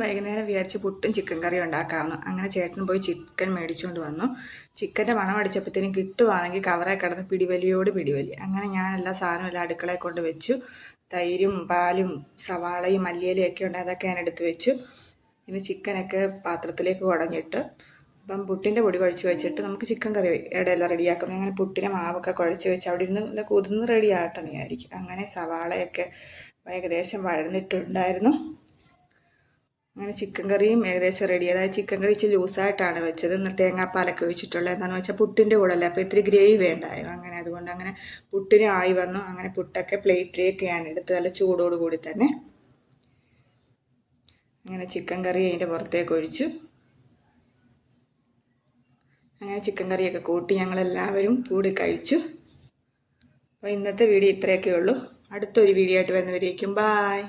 വൈകുന്നേരം വിചാരിച്ച് പുട്ടും ചിക്കൻ കറിയും ഉണ്ടാക്കാമെന്ന്. അങ്ങനെ ചേട്ടൻ പോയി ചിക്കൻ മേടിച്ചുകൊണ്ട് വന്നു. ചിക്കൻ്റെ മണം അടിച്ചപ്പോഴത്തേനും കിട്ടുവാണെങ്കിൽ കവറെ കിടന്ന് പിടിവലിയോട് പിടിവലി. അങ്ങനെ ഞാൻ എല്ലാ സാധനവും എല്ലാം അടുക്കളയിൽ കൊണ്ട് വെച്ചു. തൈരും പാലും സവാളയും മല്ലിയിലയും ഒക്കെ ഉണ്ട്, അതൊക്കെ ഞാൻ എടുത്ത് വെച്ചു. ഇനി ചിക്കനൊക്കെ പാത്രത്തിലേക്ക് കുടഞ്ഞിട്ട് അപ്പം പുട്ടിൻ്റെ പൊടി കുഴച്ച് വെച്ചിട്ട് നമുക്ക് ചിക്കൻ കറി ഇടയെല്ലാം റെഡിയാക്കും. അങ്ങനെ പുട്ടിനെ മാവൊക്കെ കുഴച്ച് വെച്ച് അവിടെ ഇരുന്ന് നല്ല കുതിർന്ന് റെഡിയാകട്ടെന്ന് വിചാരിക്കും. അങ്ങനെ സവാളയൊക്കെ ഏകദേശം വഴന്നിട്ടുണ്ടായിരുന്നു. അങ്ങനെ ചിക്കൻ കറിയും ഏകദേശം റെഡി. അതായത് ചിക്കൻ കറി ഇച്ചിരി ലൂസായിട്ടാണ് വെച്ചത്. തേങ്ങാപ്പാലൊക്കെ ഒഴിച്ചിട്ടുള്ളത്. എന്താണെന്ന് വെച്ചാൽ പുട്ടിൻ്റെ കൂടെ അല്ലേ, അപ്പോൾ ഇത്തിരി ഗ്രേവി വേണ്ടായോ. അങ്ങനെ അതുകൊണ്ട് അങ്ങനെ പുട്ടിന് ആയി വന്നു. അങ്ങനെ പുട്ടൊക്കെ പ്ലേറ്റിലേക്ക് ഞാൻ എടുത്ത് നല്ല ചൂടോട് കൂടി തന്നെ അങ്ങനെ ചിക്കൻ കറി അതിൻ്റെ പുറത്തേക്ക് ഒഴിച്ചു. അങ്ങനെ ചിക്കൻ കറിയൊക്കെ കൂട്ടി ഞങ്ങളെല്ലാവരും കൂടി കഴിച്ചു. അപ്പോൾ ഇന്നത്തെ വീഡിയോ ഇത്രയൊക്കെ ഉള്ളൂ. അടുത്തൊരു വീഡിയോ ആയിട്ട് വരുന്നവരേക്കും ബായ്.